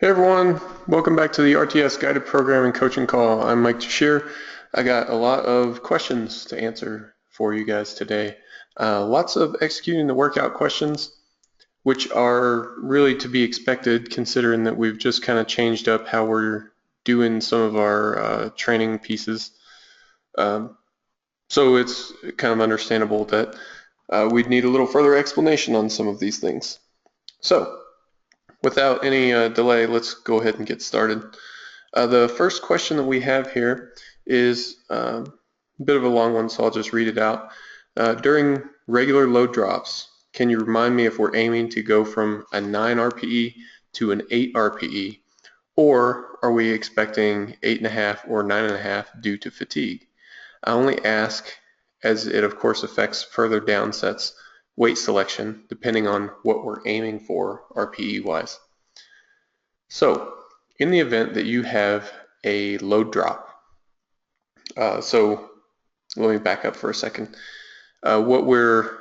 Hey everyone, welcome back to the RTS Guided Programming Coaching Call. I'm Mike Tashir. I got a lot of questions to answer for you guys today. Lots of executing the workout questions, which are really to be expected considering that we've just kind of changed up how we're doing some of our training pieces. So it's kind of understandable that we'd need a little further explanation on some of these things. So, without any delay, let's go ahead and get started. The first question that we have here is a bit of a long one, so I'll just read it out. During regular load drops, can you remind me if we're aiming to go from a 9 RPE to an 8 RPE, or are we expecting 8.5 or 9.5 due to fatigue? I only ask as it of course affects further down sets weight selection depending on what we're aiming for RPE wise. So in the event that you have a load drop, so let me back up for a second. What we're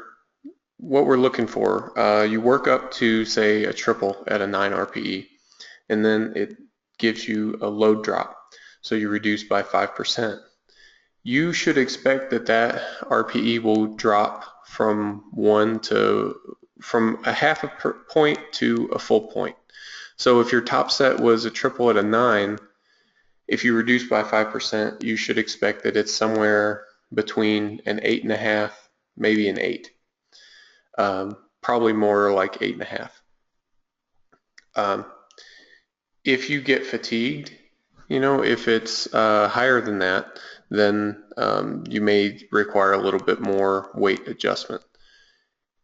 looking for, you work up to say a triple at a 9 RPE, and then it gives you a load drop, so you reduce by 5%. You should expect that RPE will drop from a half a point to a full point. So if your top set was a triple at a 9, if you reduce by 5%, you should expect that it's somewhere between an 8.5, maybe an 8. Probably more like 8.5. If you get fatigued, if it's higher than that, then you may require a little bit more weight adjustment.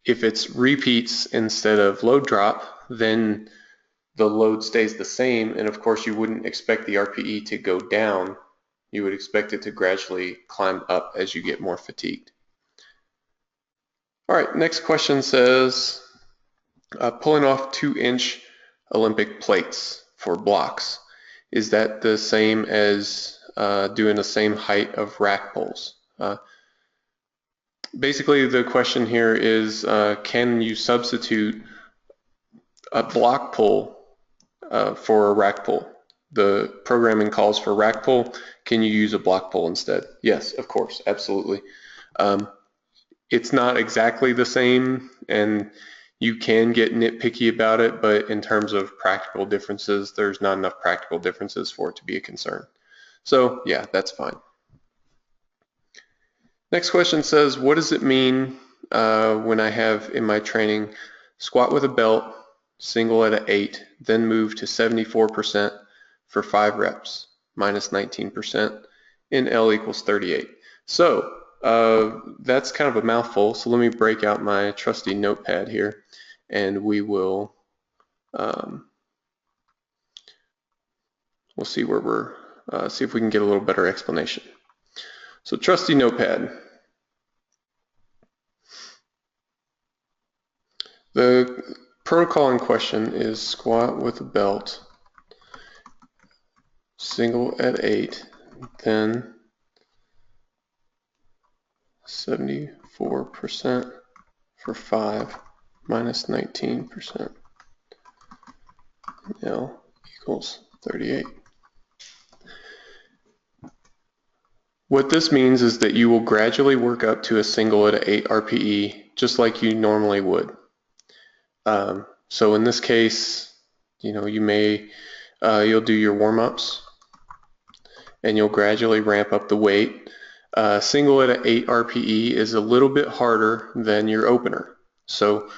If it's repeats instead of load drop, then the load stays the same, and of course you wouldn't expect the RPE to go down. You would expect it to gradually climb up as you get more fatigued. All right, next question says, pulling off 2-inch Olympic plates for blocks. Is that the same as doing the same height of rack pulls? Basically, the question here is, can you substitute a block pull for a rack pull? The programming calls for rack pull. Can you use a block pull instead? Yes, of course, absolutely. It's not exactly the same, and you can get nitpicky about it, but in terms of practical differences, there's not enough practical differences for it to be a concern. So yeah, that's fine. Next question says, what does it mean when I have in my training squat with a belt, single at an 8, then move to 74% for 5 reps, minus 19%, in L equals 38. So that's kind of a mouthful, so let me break out my trusty notepad here, and we'll see where we're, see if we can get a little better explanation. So trusty notepad. The protocol in question is squat with a belt, single at 8, then 74% for 5 minus 19%. L equals 38. What this means is that you will gradually work up to a single at an 8 RPE just like you normally would. So in this case, you'll do your warm-ups and you'll gradually ramp up the weight. Single at an 8 RPE is a little bit harder than your opener. So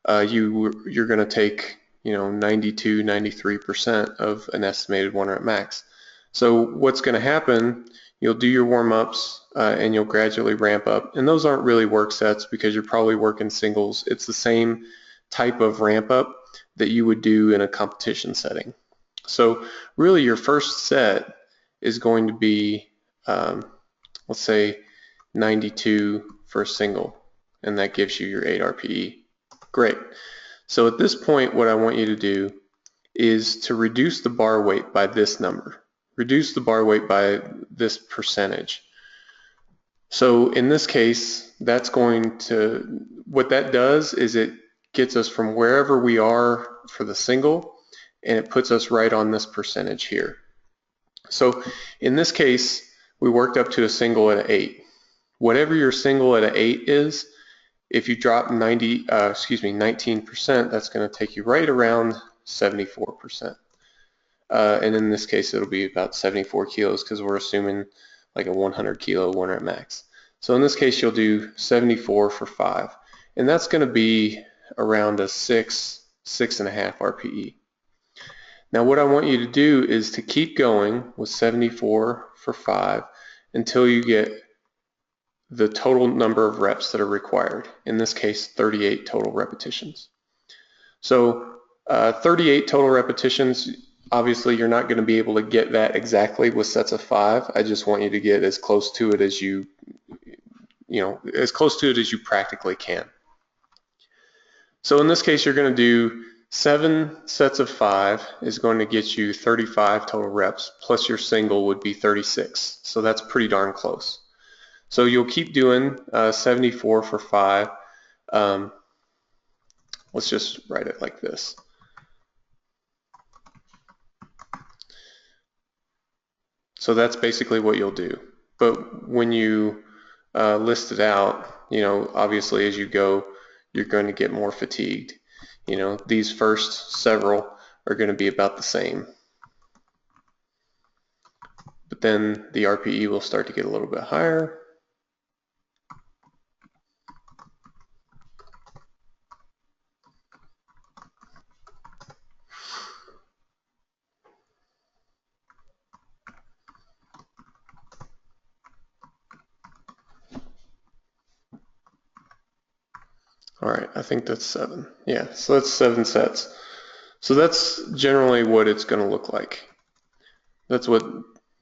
you're going to take 92, 93% of an estimated 1 rep max. So what's going to happen, you'll do your warm-ups and you'll gradually ramp up. And those aren't really work sets because you're probably working singles. It's the same type of ramp up that you would do in a competition setting. So really your first set is going to be, let's say 92 for a single, and that gives you your 8 RPE. Great. So at this point, what I want you to do is to reduce the bar weight by this number. Reduce the bar weight by this percentage. So in this case, what that does is it gets us from wherever we are for the single, and it puts us right on this percentage here. So in this case, we worked up to a single at an 8. Whatever your single at an 8 is, if you drop 19%, that's going to take you right around 74%. And in this case, it'll be about 74 kilos because we're assuming like a 100 kilo 1 rep max. So in this case, you'll do 74 for 5. And that's going to be around a 6.5 RPE. Now what I want you to do is to keep going with 74 for 5 until you get the total number of reps that are required. In this case, 38 total repetitions. So 38 total repetitions, obviously you're not going to be able to get that exactly with sets of 5. I just want you to get as close to it as you practically can. So in this case, you're going to do 7 sets of 5 is going to get you 35 total reps, plus your single would be 36. So that's pretty darn close. So you'll keep doing 74 for 5. Let's just write it like this. So that's basically what you'll do. But when you list it out, obviously as you go, you're going to get more fatigued. These first several are going to be about the same. But then the RPE will start to get a little bit higher. All right, I think that's 7. Yeah, so that's 7 sets. So that's generally what it's going to look like. That's what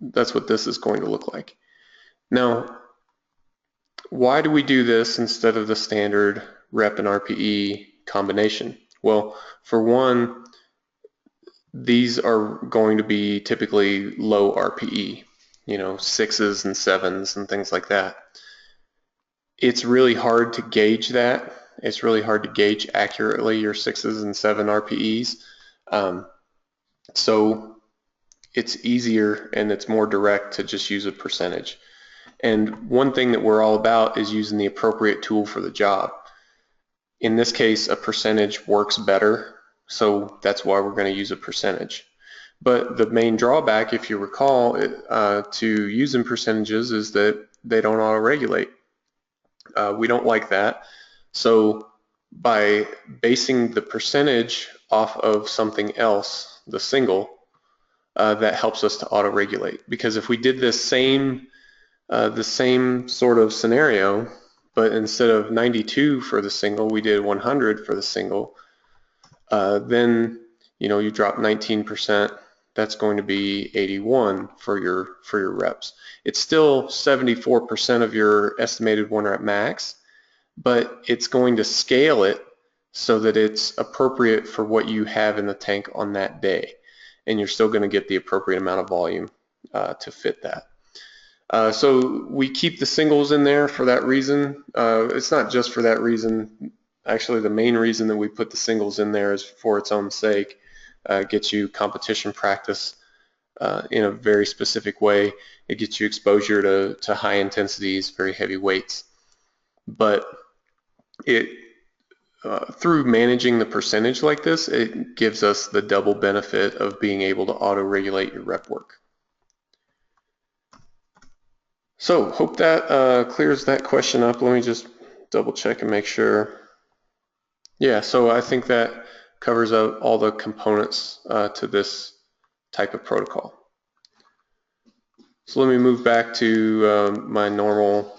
this is going to look like. Now, why do we do this instead of the standard rep and RPE combination? Well, for one, these are going to be typically low RPE, 6s and 7s and things like that. It's really hard to gauge that. It's really hard to gauge accurately your 6s and 7 RPEs. So it's easier and it's more direct to just use a percentage. And one thing that we're all about is using the appropriate tool for the job. In this case, a percentage works better, so that's why we're going to use a percentage. But the main drawback, if you recall, to using percentages is that they don't auto-regulate. We don't like that. So by basing the percentage off of something else, the single, that helps us to auto-regulate. Because if we did this the same sort of scenario, but instead of 92 for the single, we did 100 for the single, then you drop 19%. That's going to be 81 for your reps. It's still 74% of your estimated 1 rep max, but it's going to scale it so that it's appropriate for what you have in the tank on that day, and you're still going to get the appropriate amount of volume to fit that. So we keep the singles in there for that reason. It's not just for that reason. Actually, the main reason that we put the singles in there is for its own sake. Gets you competition practice in a very specific way. It gets you exposure to high intensities, very heavy weights. But through managing the percentage like this, it gives us the double benefit of being able to auto-regulate your rep work. So hope that clears that question up. Let me just double check and make sure. Yeah, so I think that covers up all the components to this type of protocol. So let me move back to my normal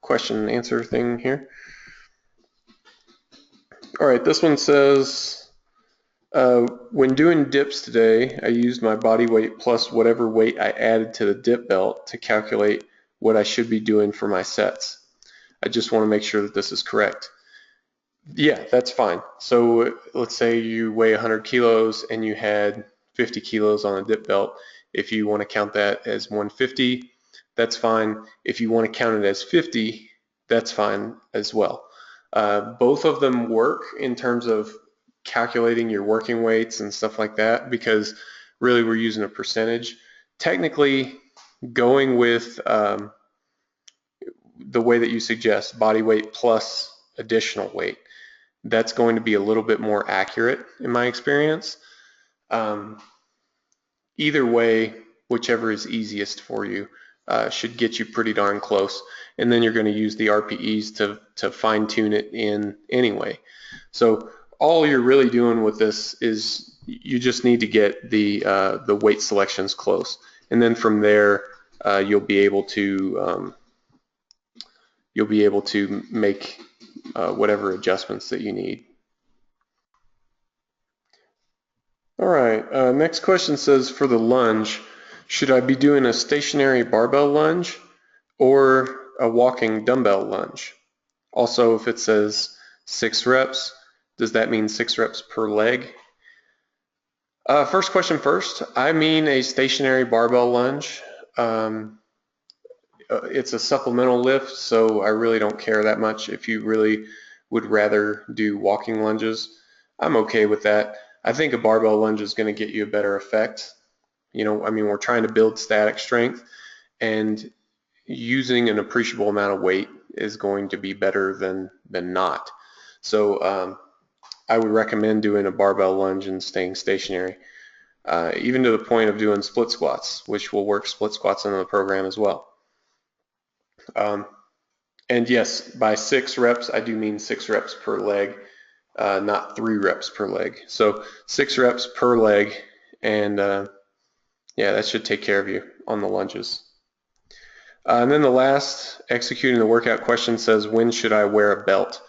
question and answer thing here. All right, this one says, when doing dips today, I used my body weight plus whatever weight I added to the dip belt to calculate what I should be doing for my sets. I just want to make sure that this is correct. Yeah, that's fine. So let's say you weigh 100 kilos and you had 50 kilos on a dip belt. If you want to count that as 150, that's fine. If you want to count it as 50, that's fine as well. Both of them work in terms of calculating your working weights and stuff like that, because really we're using a percentage. Technically, going with the way that you suggest, body weight plus additional weight, that's going to be a little bit more accurate in my experience. Either way, whichever is easiest for you, should get you pretty darn close. And then you're going to use the RPEs to fine tune it in anyway. So all you're really doing with this is you just need to get the weight selections close, and then from there you'll be able to make whatever adjustments that you need. All right, next question says, for the lunge, should I be doing a stationary barbell lunge or a walking dumbbell lunge? Also, if it says 6 reps, does that mean 6 reps per leg? First question first, I mean a stationary barbell lunge. It's a supplemental lift, so I really don't care that much. If you really would rather do walking lunges, I'm okay with that. I think a barbell lunge is going to get you a better effect. You know, I mean, we're trying to build static strength, and using an appreciable amount of weight is going to be better than not. So I would recommend doing a barbell lunge and staying stationary, even to the point of doing split squats, which will work split squats into the program as well. And yes, by 6 reps, I do mean 6 reps per leg, not 3 reps per leg. So 6 reps per leg, and yeah, that should take care of you on the lunges. And then the last, executing the workout question says, when should I wear a belt?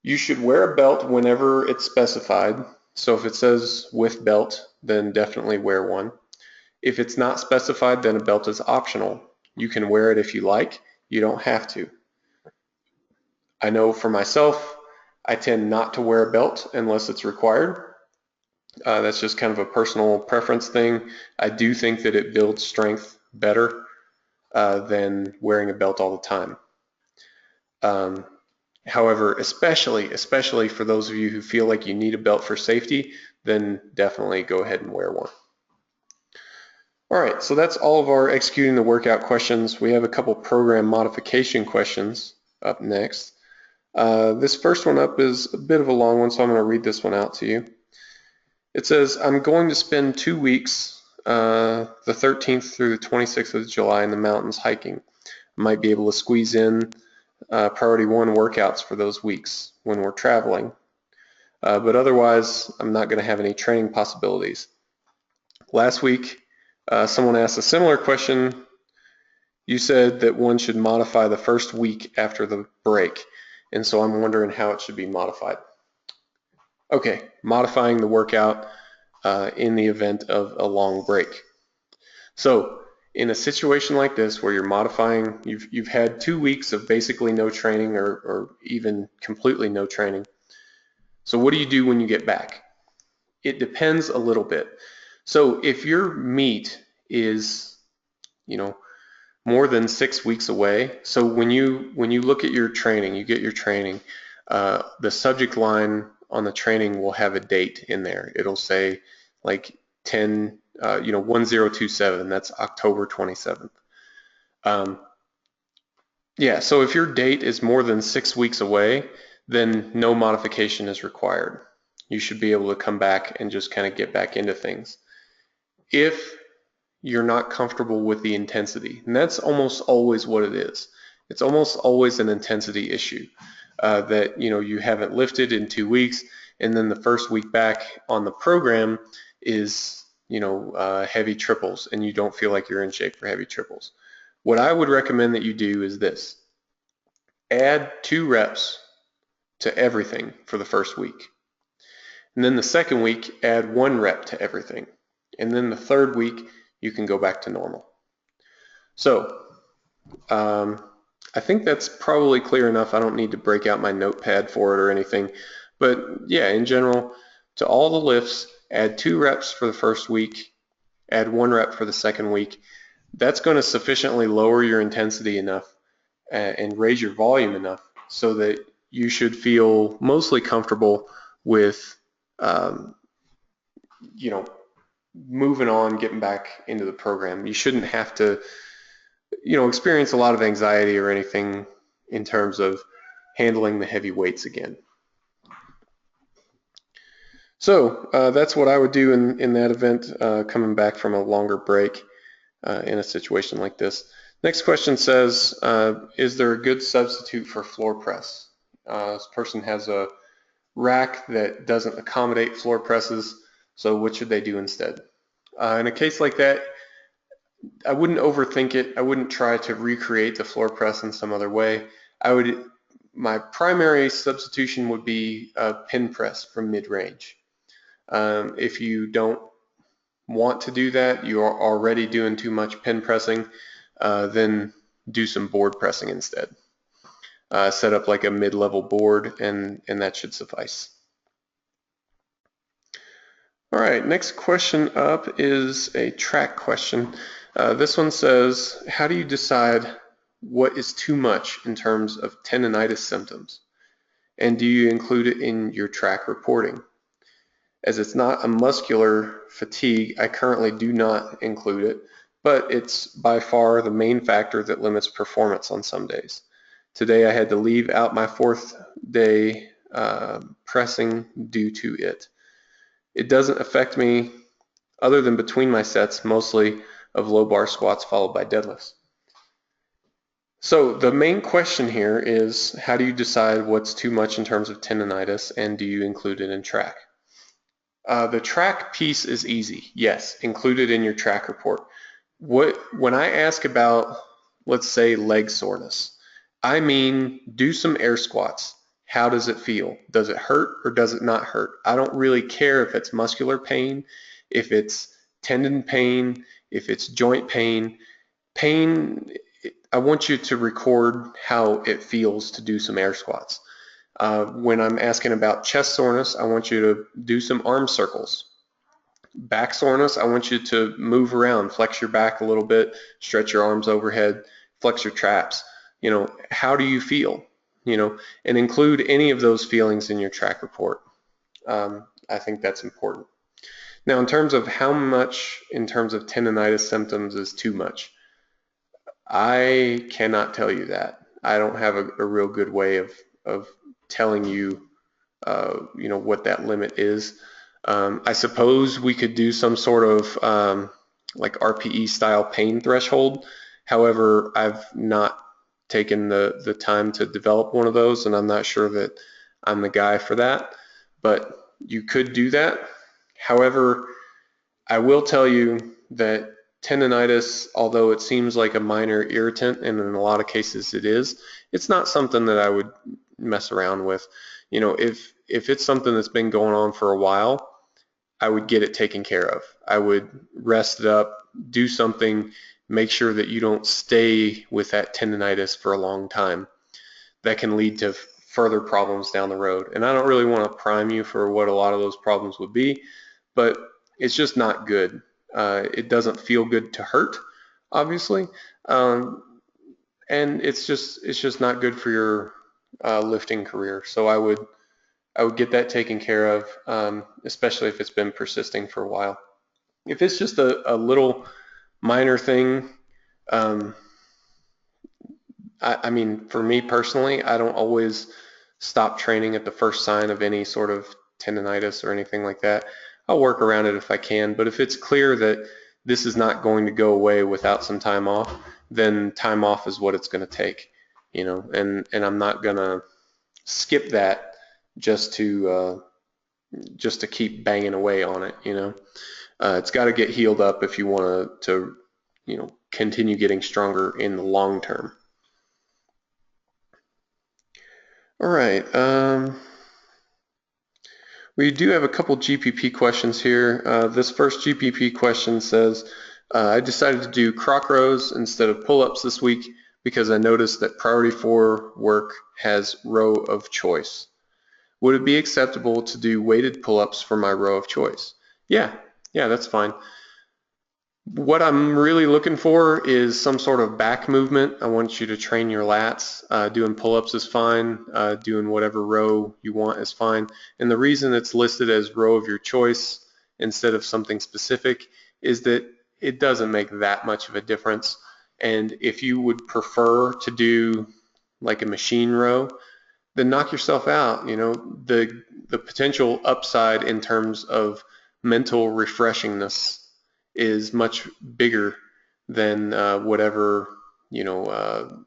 You should wear a belt whenever it's specified. So if it says with belt, then definitely wear one. If it's not specified, then a belt is optional. You can wear it if you like. You don't have to. I know for myself, I tend not to wear a belt unless it's required. That's just kind of a personal preference thing. I do think that it builds strength better than wearing a belt all the time. However, especially for those of you who feel like you need a belt for safety, then definitely go ahead and wear one. All right, so that's all of our executing the workout questions. We have a couple program modification questions up next. This first one up is a bit of a long one, so I'm going to read this one out to you. It says, I'm going to spend 2 weeks, the 13th through the 26th of July in the mountains hiking. I might be able to squeeze in priority 1 workouts for those weeks when we're traveling. But otherwise, I'm not going to have any training possibilities. Last week, someone asked a similar question. You said that one should modify the first week after the break, and so I'm wondering how it should be modified. Okay, modifying the workout in the event of a long break. So in a situation like this where you're modifying, you've had 2 weeks of basically no training or even completely no training. So what do you do when you get back? It depends a little bit. So if your meet is, you know, more than 6 weeks away, so when you look at your training, you get your training, the subject line on the training will have a date in there. It'll say like 1027, that's October 27th. Yeah, so if your date is more than 6 weeks away, then no modification is required. You should be able to come back and just kind of get back into things. If you're not comfortable with the intensity, and that's almost always what it is. It's almost always an intensity issue that you haven't lifted in 2 weeks, and then the first week back on the program is heavy triples, and you don't feel like you're in shape for heavy triples. What I would recommend that you do is this: add 2 reps to everything for the first week, and then the second week add 1 rep to everything, and then the third week you can go back to normal. So I think that's probably clear enough. I don't need to break out my notepad for it or anything, but yeah, in general, to all the lifts, add 2 reps for the first week, add 1 rep for the second week. That's going to sufficiently lower your intensity enough and raise your volume enough so that you should feel mostly comfortable with you know, moving on, getting back into the program. You shouldn't have to, experience a lot of anxiety or anything in terms of handling the heavy weights again. So that's what I would do in that event, coming back from a longer break in a situation like this. Next question says, is there a good substitute for floor press? This person has a rack that doesn't accommodate floor presses, so what should they do instead? In a case like that, I wouldn't overthink it. I wouldn't try to recreate the floor press in some other way. My primary substitution would be a pin press from mid-range. If you don't want to do that, you are already doing too much pin pressing, then do some board pressing instead. Set up like a mid-level board, and that should suffice. All right, next question up is a track question. This one says, how do you decide what is too much in terms of tendonitis symptoms? And do you include it in your track reporting? As it's not a muscular fatigue, I currently do not include it, but it's by far the main factor that limits performance on some days. Today I had to leave out my 4th day pressing due to it. It doesn't affect me other than between my sets, mostly of low bar squats followed by deadlifts. So the main question here is, how do you decide what's too much in terms of tendonitis, and do you include it in track? The track piece is easy. Yes, include it in your track report. When I ask about, let's say, leg soreness, I mean do some air squats. How does it feel? Does it hurt or does it not hurt? I don't really care if it's muscular pain, if it's tendon pain, if it's joint pain. I want you to record how it feels to do some air squats. When I'm asking about chest soreness, I want you to do some arm circles. Back soreness, I want you to move around, flex your back a little bit, stretch your arms overhead, flex your traps. How do you feel? And include any of those feelings in your track report. I think that's important. Now, in terms of how much, in terms of tendonitis symptoms, is too much, I cannot tell you that. I don't have a real good way of telling you, what that limit is. I suppose we could do some sort of like RPE style pain threshold. However, I've not taken the time to develop one of those, and I'm not sure that I'm the guy for that, but you could do that. However, I will tell you that tendonitis, although it seems like a minor irritant, and in a lot of cases it is, it's not something that I would mess around with. If it's something that's been going on for a while, I would get it taken care of. I would rest it up, do something, make sure that you don't stay with that tendonitis for a long time. That can lead to further problems down the road. And I don't really want to prime you for what a lot of those problems would be, but it's just not good. It doesn't feel good to hurt, obviously, and it's just not good for your lifting career. So I would get that taken care of, especially if it's been persisting for a while. If it's just a little minor thing, I mean, for me personally, I don't always stop training at the first sign of any sort of tendonitis or anything like that. I'll work around it if I can, but if it's clear that this is not going to go away without some time off, then time off is what it's going to take, and I'm not going to skip that just to keep banging away on it, It's got to get healed up if you want to continue getting stronger in the long term. All right. We do have a couple GPP questions here. This first GPP question says, I decided to do croc rows instead of pull-ups this week because I noticed that priority 4 work has row of choice. Would it be acceptable to do weighted pull-ups for my row of choice? Yeah, that's fine. What I'm really looking for is some sort of back movement. I want you to train your lats. Doing pull-ups is fine. Doing whatever row you want is fine. And the reason it's listed as row of your choice instead of something specific is that it doesn't make that much of a difference. And if you would prefer to do like a machine row, then knock yourself out. You know, the potential upside in terms of mental refreshingness is much bigger than whatever, you know,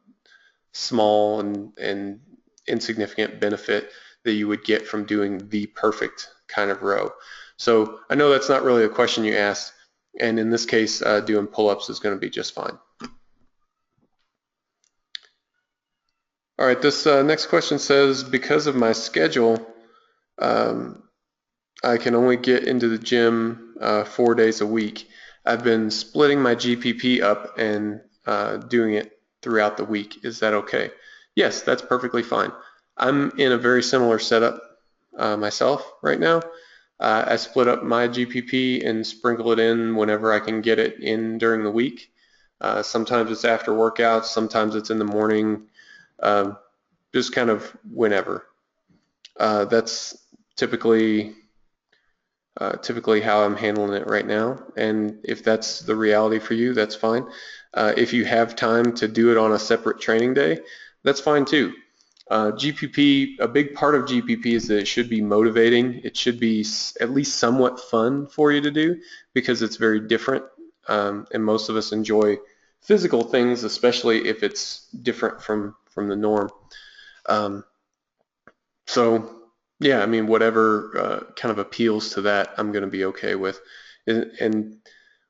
small and insignificant benefit that you would get from doing the perfect kind of row. So I know that's not really a question you asked, and in this case, doing pull-ups is going to be just fine. All right, this next question says, because of my schedule, I can only get into the gym 4 days a week. I've been splitting my GPP up and doing it throughout the week. Is that okay? Yes, that's perfectly fine. I'm in a very similar setup myself right now. I split up my GPP and sprinkle it in whenever I can get it in during the week. Sometimes it's after workouts, sometimes it's in the morning, just kind of whenever. That's typically how I'm handling it right now, and if that's the reality for you, that's fine. If you have time to do it on a separate training day, that's fine too. GPP, a big part of GPP is that it should be motivating. It should be at least somewhat fun for you to do because it's very different, and most of us enjoy physical things, especially if it's different from the norm. So yeah, I mean, whatever kind of appeals to that, I'm going to be okay with. And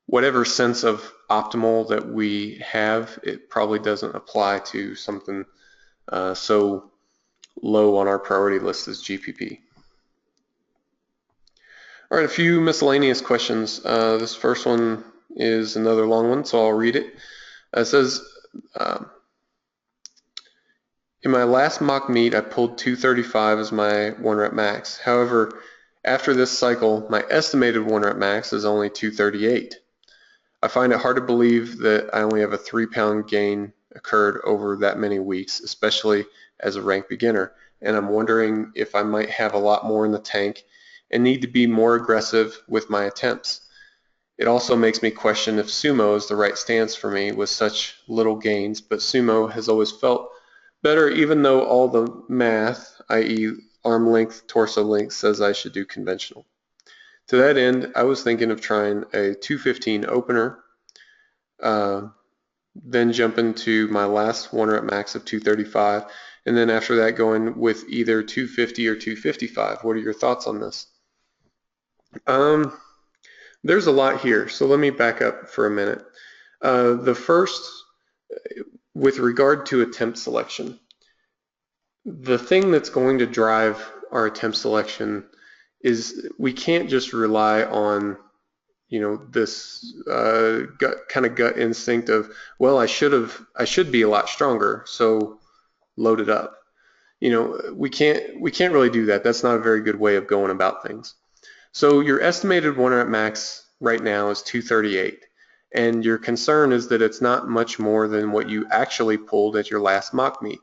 whatever sense of optimal that we have, it probably doesn't apply to something so low on our priority list as GPP. All right, a few miscellaneous questions. This first one is another long one, so I'll read it. It says, in my last mock meet, I pulled 235 as my 1 rep max. However, after this cycle, my estimated 1 rep max is only 238. I find it hard to believe that I only have a 3-pound gain occurred over that many weeks, especially as a ranked beginner, and I'm wondering if I might have a lot more in the tank and need to be more aggressive with my attempts. It also makes me question if sumo is the right stance for me with such little gains, but sumo has always felt better even though all the math, i.e. arm length, torso length, says I should do conventional. To that end, I was thinking of trying a 215 opener, then jump into my last 1 rep max of 235, and then after that going with either 250 or 255. What are your thoughts on this? There's a lot here, so let me back up for a minute. The first, with regard to attempt selection, the thing that's going to drive our attempt selection is we can't just rely on, you know, this gut instinct of, well, I should be a lot stronger, so load it up. You know, we can't really do that. That's not a very good way of going about things. So your estimated 1 rep max right now is 238, and your concern is that it's not much more than what you actually pulled at your last mock meet.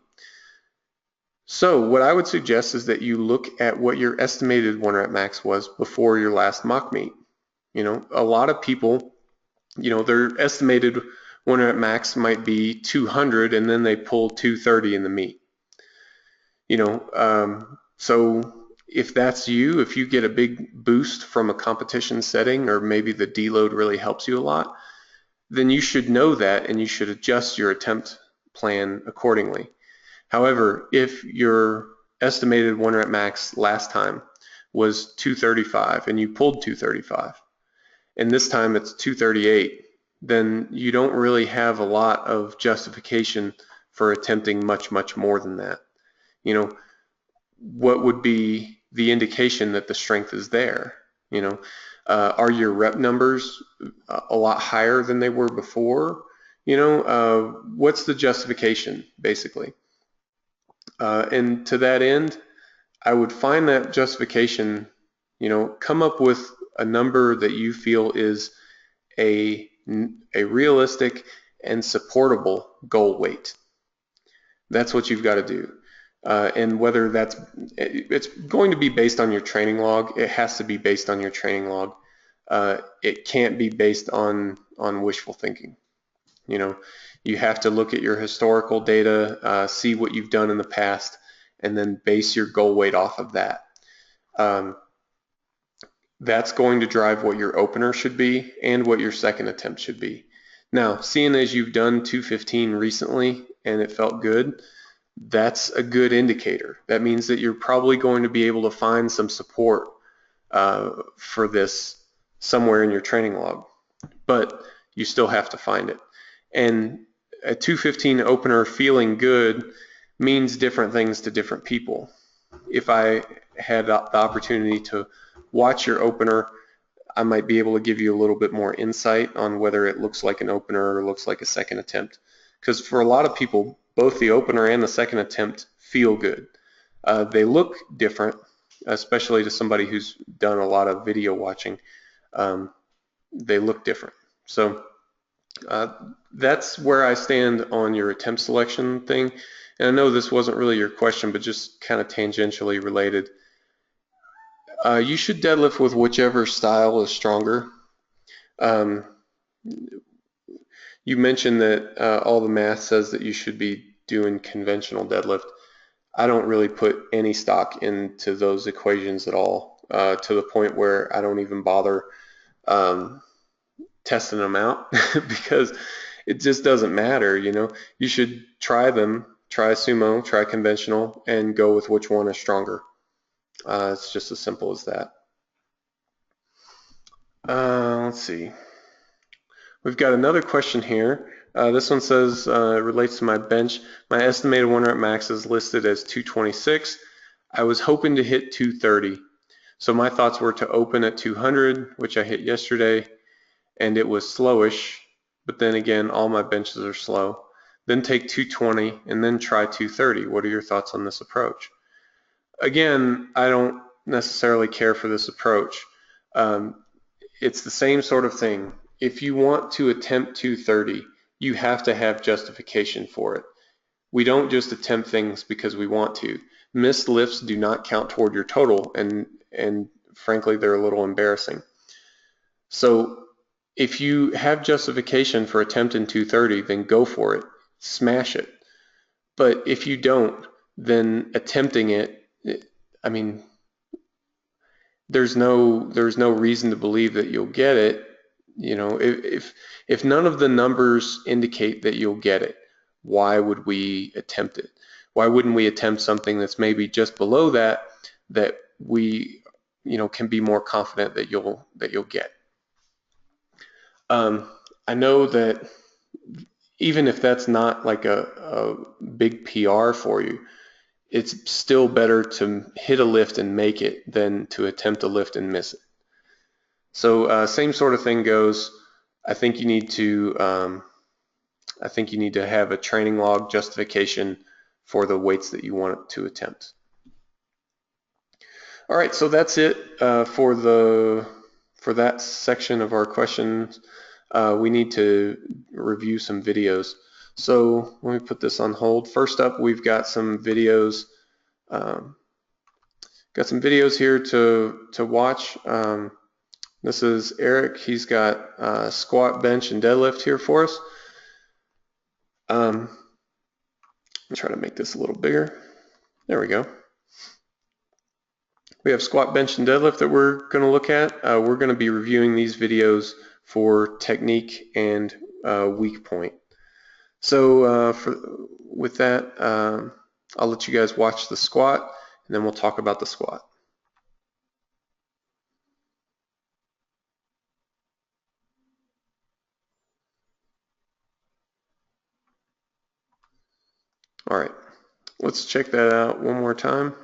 So what I would suggest is that you look at what your estimated 1 rep max was before your last mock meet. You know, a lot of people, you know, their estimated 1 rep max might be 200 and then they pull 230 in the meet. You know, so if that's you, if you get a big boost from a competition setting, or maybe the deload really helps you a lot, then you should know that and you should adjust your attempt plan accordingly. However, if your estimated 1 rep max last time was 235 and you pulled 235, and this time it's 238, then you don't really have a lot of justification for attempting much more than that. You know, what would be the indication that the strength is there? You know, are your rep numbers a lot higher than they were before? You know, what's the justification, basically? And to that end, I would find that justification, you know, come up with a number that you feel is a a realistic and supportable goal weight. That's what you've got to do. And whether it's going to be based on your training log. It has to be based on your training log. It can't be based on wishful thinking. You know, you have to look at your historical data, see what you've done in the past, and then base your goal weight off of that. That's going to drive what your opener should be and what your second attempt should be. Now, seeing as you've done 215 recently and it felt good, that's a good indicator. That means that you're probably going to be able to find some support for this somewhere in your training log, but you still have to find it. And a 215 opener feeling good means different things to different people. If I had the opportunity to watch your opener, I might be able to give you a little bit more insight on whether it looks like an opener or looks like a second attempt. Because for a lot of people, both the opener and the second attempt feel good. They look different, especially to somebody who's done a lot of video watching. They look different. So that's where I stand on your attempt selection thing. And I know this wasn't really your question, but just kind of tangentially related. You should deadlift with whichever style is stronger. You mentioned that all the math says that you should be doing conventional deadlift. I don't really put any stock into those equations at all, to the point where I don't even bother testing them out because it just doesn't matter. You know, you should try them, try sumo, try conventional, and go with which one is stronger. It's just as simple as that. Let's see. We've got another question here. This one says, relates to my bench. My estimated 1 rep max is listed as 226. I was hoping to hit 230. So my thoughts were to open at 200, which I hit yesterday, and it was slowish, but then again, all my benches are slow. Then take 220 and then try 230. What are your thoughts on this approach? Again, I don't necessarily care for this approach. It's the same sort of thing. If you want to attempt 230, you have to have justification for it. We don't just attempt things because we want to. Missed lifts do not count toward your total, and frankly, they're a little embarrassing. So if you have justification for attempting 230, then go for it. Smash it. But if you don't, then attempting it, I mean, there's no reason to believe that you'll get it. You know, if none of the numbers indicate that you'll get it, why would we attempt it? Why wouldn't we attempt something that's maybe just below that we, you know, can be more confident that you'll get? I know that even if that's not like a big PR for you, it's still better to hit a lift and make it than to attempt a lift and miss it. So same sort of thing goes. I think you need to have a training log justification for the weights that you want to attempt. All right, so that's it for that section of our questions. We need to review some videos. So let me put this on hold. First up, we've got some videos. Got some videos here to watch. This is Eric. He's got squat, bench, and deadlift here for us. I'll try to make this a little bigger. There we go. We have squat, bench, and deadlift that we're going to look at. We're going to be reviewing these videos for technique and weak point. So with that, I'll let you guys watch the squat, and then we'll talk about the squat. All right, let's check that out one more time.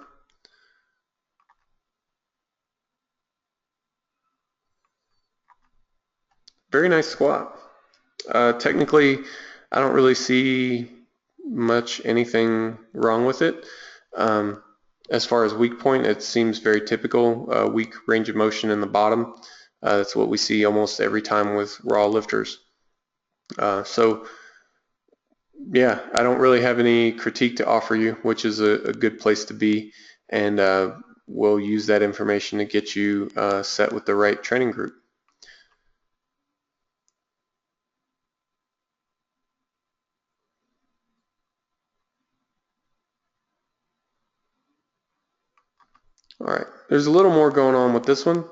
Very nice squat. Technically, I don't really see much anything wrong with it. As far as weak point, it seems very typical. Weak range of motion in the bottom. That's what we see almost every time with raw lifters. So yeah, I don't really have any critique to offer you, which is a good place to be, and we'll use that information to get you set with the right training group. All right, there's a little more going on with this one.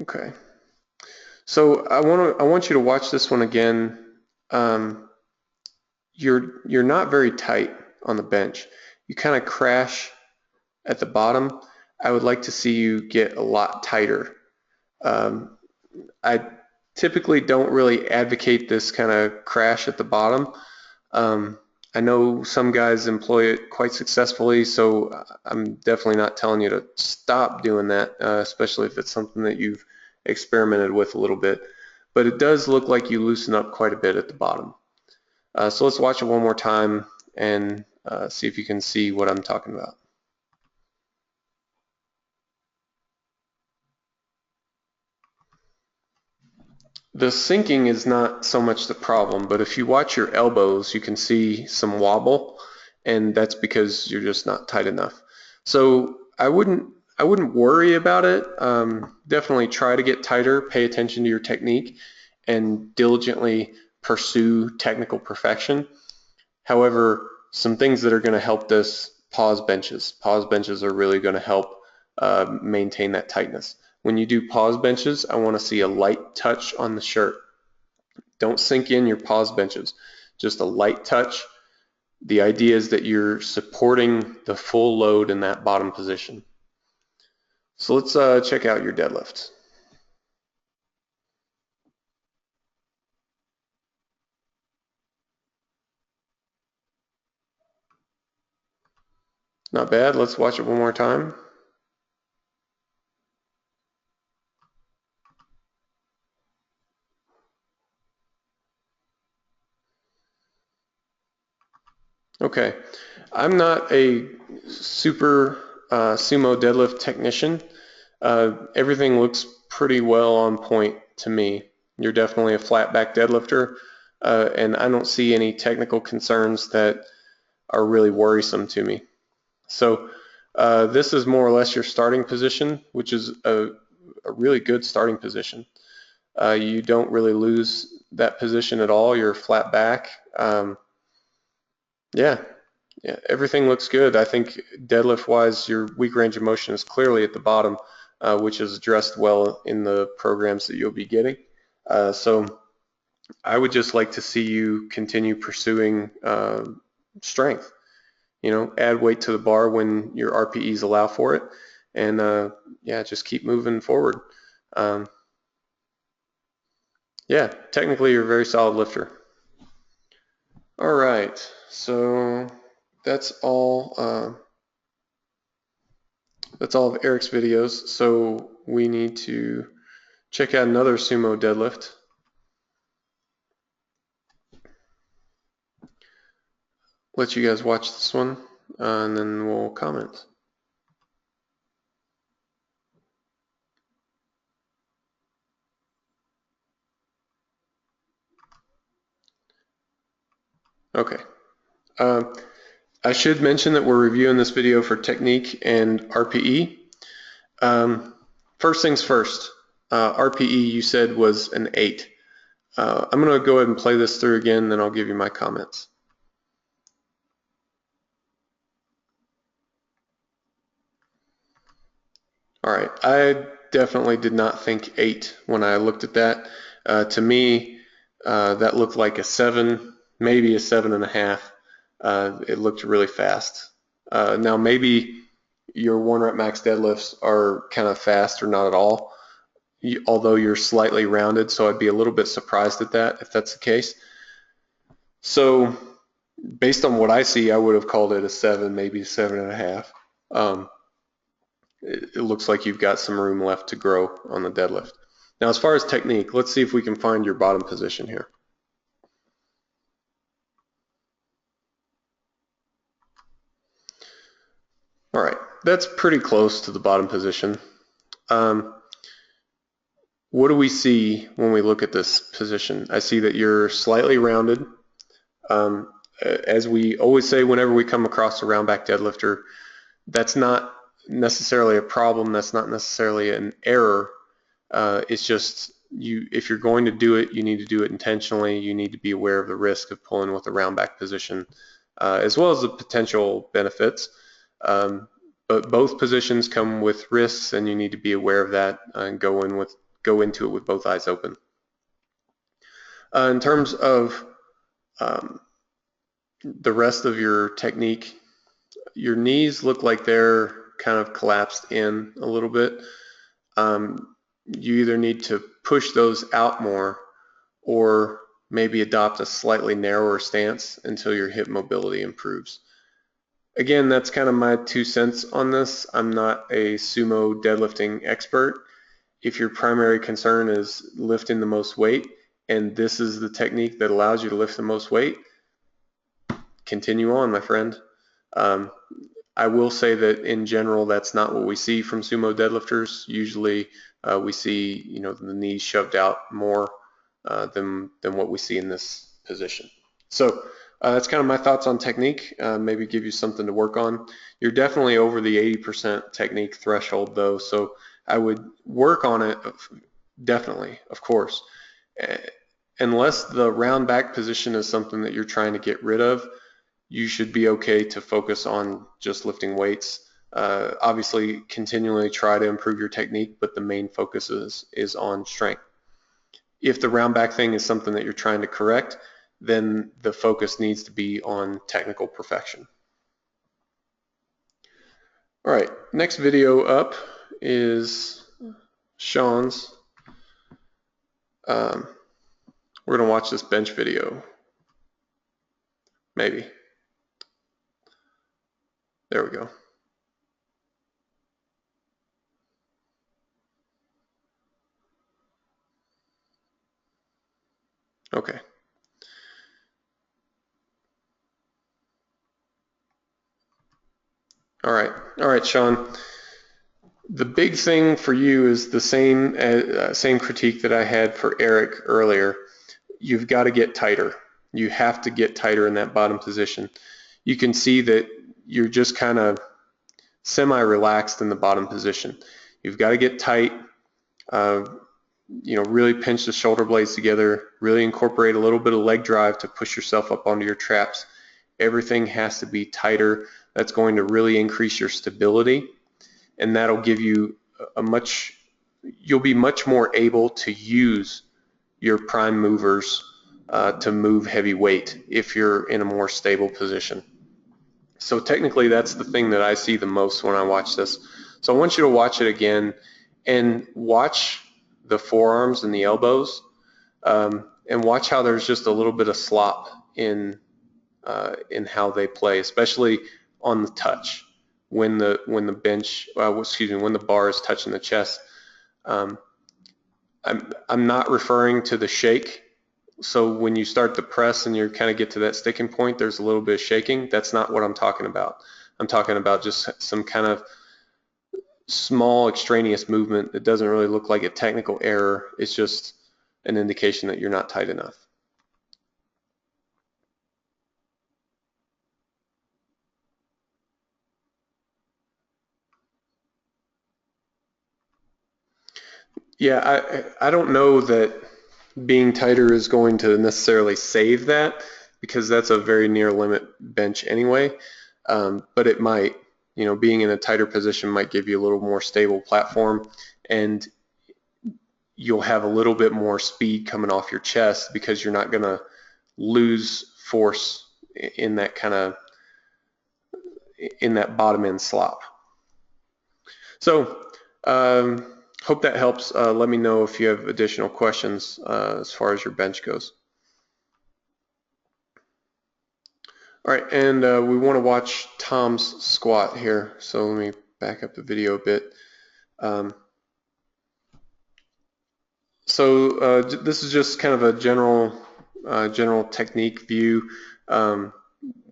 Okay, so I want you to watch this one again. Um, you're not very tight on the bench. You kind of crash at the bottom. I would like to see you get a lot tighter. Um, I typically don't really advocate this kind of crash at the bottom. Um, I know some guys employ it quite successfully, so I'm definitely not telling you to stop doing that, especially if it's something that you've experimented with a little bit. But it does look like you loosen up quite a bit at the bottom. So let's watch it one more time and see if you can see what I'm talking about. The sinking is not so much the problem, but if you watch your elbows, you can see some wobble, and that's because you're just not tight enough. So I wouldn't worry about it. Definitely try to get tighter, pay attention to your technique, and diligently pursue technical perfection. However, some things that are going to help this: pause benches. Pause benches are really going to help maintain that tightness. When you do pause benches, I want to see a light touch on the shirt. Don't sink in your pause benches, just a light touch. The idea is that you're supporting the full load in that bottom position. So let's check out your deadlift. Not bad. Let's watch it one more time. Okay, I'm not a super sumo deadlift technician. Everything looks pretty well on point to me. You're definitely a flat back deadlifter, and I don't see any technical concerns that are really worrisome to me. So this is more or less your starting position, which is a really good starting position. You don't really lose that position at all. You're flat back. Yeah, yeah, everything looks good. I think deadlift wise, your weak range of motion is clearly at the bottom, which is addressed well in the programs that you'll be getting. So I would just like to see you continue pursuing strength. You know, add weight to the bar when your RPEs allow for it, and yeah, just keep moving forward. Um, yeah, technically you're a very solid lifter. All right, so that's all. That's all of Eric's videos. So we need to check out another sumo deadlift. Let you guys watch this one, and then we'll comment. Okay. I should mention that we're reviewing this video for technique and RPE. First things first, RPE you said was an 8. I'm going to go ahead and play this through again, then I'll give you my comments. All right, I definitely did not think 8 when I looked at that. To me, that looked like a 7, maybe a 7.5. It looked really fast. Now maybe your 1 rep max deadlifts are kind of fast or not at all, although you're slightly rounded, so I'd be a little bit surprised at that if that's the case. So based on what I see, I would have called it a 7, maybe a 7.5. It looks like you've got some room left to grow on the deadlift. Now, as far as technique, let's see if we can find your bottom position here. All right, that's pretty close to the bottom position. What do we see when we look at this position? I see that you're slightly rounded. As we always say whenever we come across a round back deadlifter, that's not necessarily a problem, that's not necessarily an error. It's just if you're going to do it, you need to do it intentionally. You need to be aware of the risk of pulling with a round back position, as well as the potential benefits. But both positions come with risks, and you need to be aware of that and go into it with both eyes open. In terms of the rest of your technique, your knees look like they're kind of collapsed in a little bit. You either need to push those out more or maybe adopt a slightly narrower stance until your hip mobility improves. Again, that's kind of my 2 cents on this. I'm not a sumo deadlifting expert. If your primary concern is lifting the most weight and this is the technique that allows you to lift the most weight, continue on, my friend. I will say that in general, that's not what we see from sumo deadlifters. Usually we see, the knees shoved out more than what we see in this position. So that's kind of my thoughts on technique. Maybe give you something to work on. You're definitely over the 80% technique threshold though, so I would work on it definitely, of course. Unless the round back position is something that you're trying to get rid of, you should be okay to focus on just lifting weights. Obviously, continually try to improve your technique, but the main focus is on strength. If the round back thing is something that you're trying to correct, then the focus needs to be on technical perfection. All right, next video up is Sean's. We're going to watch this bench video. Maybe. There we go. Okay. All right, Sean. The big thing for you is the same critique that I had for Eric earlier. You've got to get tighter. You have to get tighter in that bottom position. You can see that you're just kind of semi-relaxed in the bottom position. You've got to get tight. Really pinch the shoulder blades together. Really incorporate a little bit of leg drive to push yourself up onto your traps. Everything has to be tighter. That's going to really increase your stability, and that'll give you you'll be much more able to use your prime movers to move heavy weight if you're in a more stable position. So technically that's the thing that I see the most when I watch this. So I want you to watch it again and watch the forearms and the elbows, and watch how there's just a little bit of slop in how they play, especially on the touch when the bar is touching the chest. I'm not referring to the shake. So when you start the press and you kind of get to that sticking point, there's a little bit of shaking. That's not what I'm talking about. I'm talking about just some kind of small extraneous movement that doesn't really look like a technical error. It's just an indication that you're not tight enough. Yeah, I don't know that being tighter is going to necessarily save that, because that's a very near limit bench anyway, but it might. Being in a tighter position might give you a little more stable platform, and you'll have a little bit more speed coming off your chest because you're not going to lose force in that bottom end slop. So hope that helps. Let me know if you have additional questions as far as your bench goes. All right, and we want to watch Tom's squat here. So let me back up the video a bit. This is just kind of a general technique view.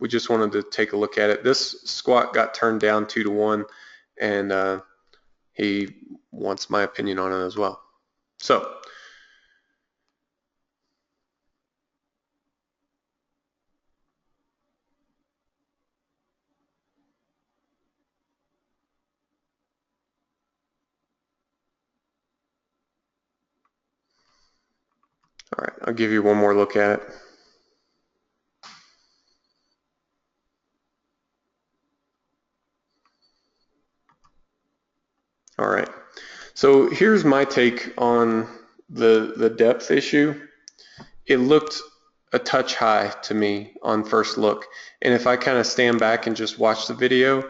We just wanted to take a look at it. This squat got turned down 2-to-1, and he wants my opinion on it as well. So all right, I'll give you one more look at it. All right, so here's my take on the depth issue. It looked a touch high to me on first look, and if I kind of stand back and just watch the video,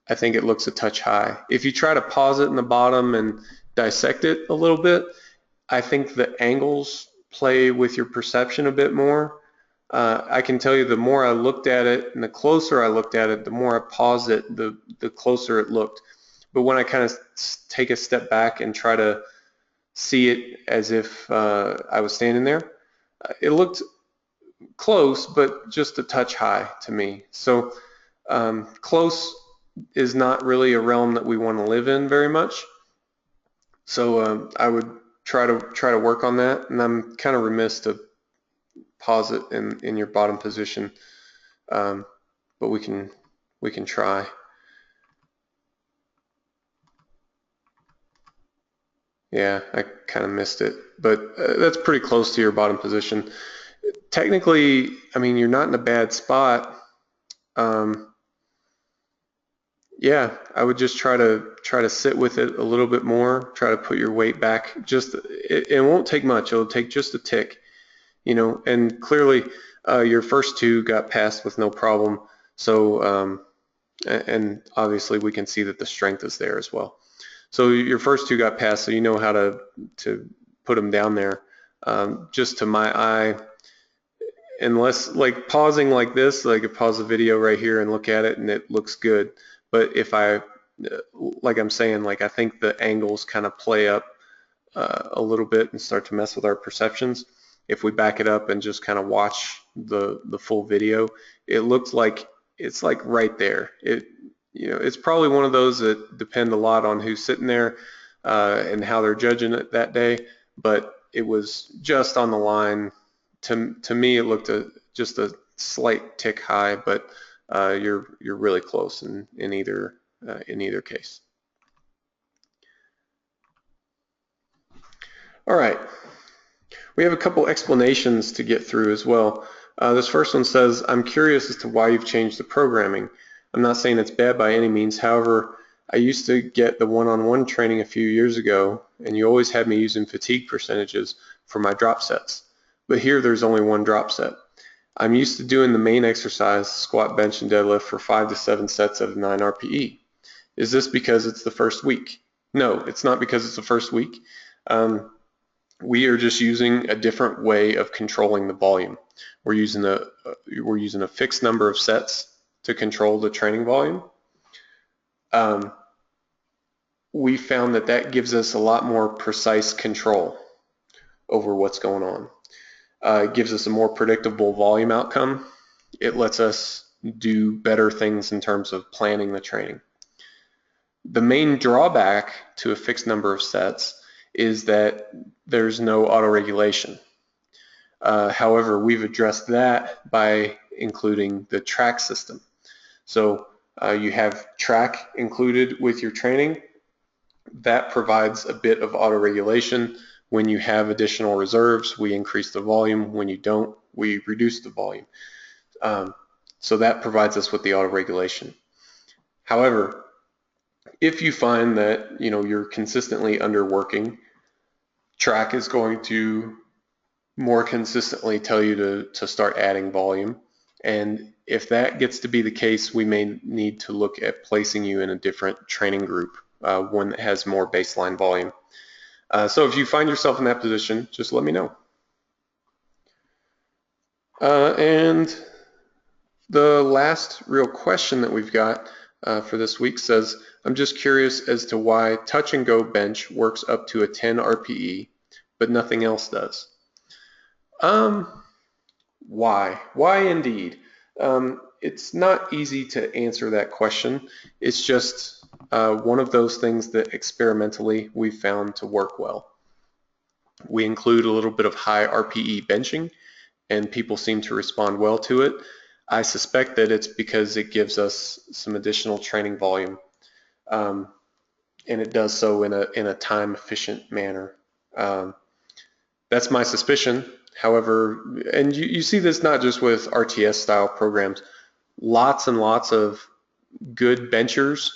I think it looks a touch high. If you try to pause it in the bottom and dissect it a little bit, I think the angles play with your perception a bit more. I can tell you the more I looked at it and the closer I looked at it, the more I paused it, the closer it looked. But when I kind of take a step back and try to see it as if I was standing there, it looked close, but just a touch high to me. So close is not really a realm that we want to live in very much. So I would try to work on that, and I'm kind of remiss to pause it in your bottom position, but we can try. Yeah, I kind of missed it, but that's pretty close to your bottom position. Technically, I mean, you're not in a bad spot. Yeah, I would just try to sit with it a little bit more. Try to put your weight back. Just it won't take much. It'll take just a tick, you know. And clearly, your first two got passed with no problem. So and obviously we can see that the strength is there as well. So your first two got passed, so you know how to put them down there. Just to my eye, unless like pausing like this, I could pause the video right here and look at it and it looks good. But if I, like I'm saying, like I think the angles kind of play up a little bit and start to mess with our perceptions. If we back it up and just kind of watch the full video, it looks like it's like right there. It's probably one of those that depend a lot on who's sitting there and how they're judging it that day. But it was just on the line. To me, it looked just a slight tick high, but you're really close in either case. All right, we have a couple explanations to get through as well. This first one says, I'm curious as to why you've changed the programming. I'm not saying it's bad by any means. However, I used to get the one-on-one training a few years ago, and you always had me using fatigue percentages for my drop sets. But here there's only one drop set. I'm used to doing the main exercise, squat, bench, and deadlift for 5 to 7 sets of 9 RPE. Is this because it's the first week? No, it's not because it's the first week. We are just using a different way of controlling the volume. We're using a fixed number of sets to control the training volume. We found that gives us a lot more precise control over what's going on. It gives us a more predictable volume outcome. It lets us do better things in terms of planning the training. The main drawback to a fixed number of sets is that there's no auto-regulation. However, we've addressed that by including the track system. So you have track included with your training. That provides a bit of auto-regulation. When you have additional reserves, we increase the volume. When you don't, we reduce the volume. So that provides us with the auto-regulation. However, if you find that you're consistently underworking, track is going to more consistently tell you to start adding volume. And if that gets to be the case, we may need to look at placing you in a different training group, one that has more baseline volume. So if you find yourself in that position, just let me know. And the last real question that we've got for this week says, I'm just curious as to why touch and go bench works up to a 10 RPE, but nothing else does. Why? Why indeed? It's not easy to answer that question. It's just one of those things that experimentally we found to work well. We include a little bit of high RPE benching, and people seem to respond well to it. I suspect that it's because it gives us some additional training volume, and it does so in a time efficient manner. That's my suspicion. However, and you see this not just with RTS style programs, lots and lots of good benchers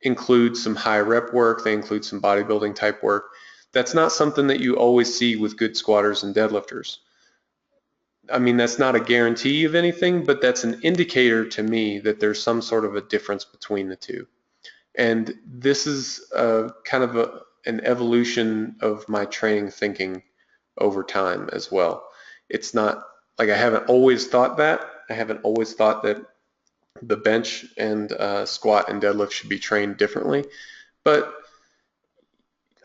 include some high rep work, they include some bodybuilding type work. That's not something that you always see with good squatters and deadlifters. I mean, that's not a guarantee of anything, but that's an indicator to me that there's some sort of a difference between the two. And this is kind of an evolution of my training thinking over time as well. It's not like I haven't always thought that. I haven't always thought that the bench and squat and deadlift should be trained differently. But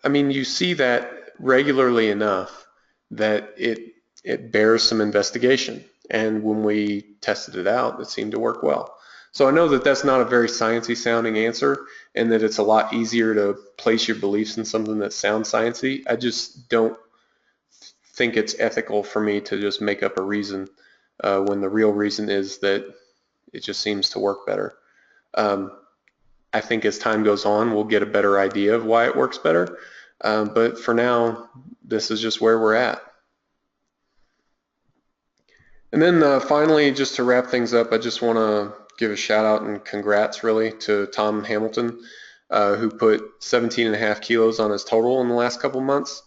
I mean, you see that regularly enough that it bears some investigation. And when we tested it out, it seemed to work well. So I know that that's not a very sciencey sounding answer, and that it's a lot easier to place your beliefs in something that sounds sciencey. I just don't think it's ethical for me to just make up a reason when the real reason is that it just seems to work better. I think as time goes on, we'll get a better idea of why it works better. But for now, this is just where we're at. And then finally, just to wrap things up, I just want to give a shout out and congrats really to Tom Hamilton, who put 17.5 kilos on his total in the last couple months.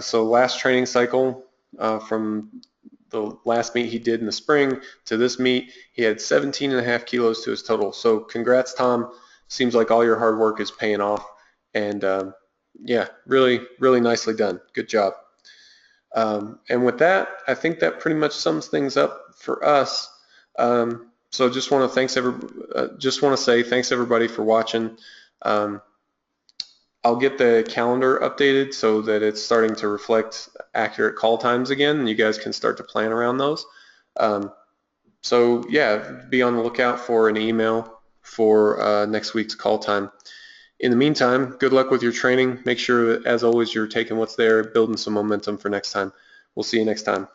So last training cycle, from the last meet he did in the spring to this meet, he had 17.5 kilos to his total. So congrats, Tom. Seems like all your hard work is paying off. And yeah, really, really nicely done. Good job. And with that, I think that pretty much sums things up for us. So just want to say thanks everybody for watching. I'll get the calendar updated so that it's starting to reflect accurate call times again, and you guys can start to plan around those. So yeah, be on the lookout for an email for next week's call time. In the meantime, good luck with your training. Make sure, as always, you're taking what's there, building some momentum for next time. We'll see you next time.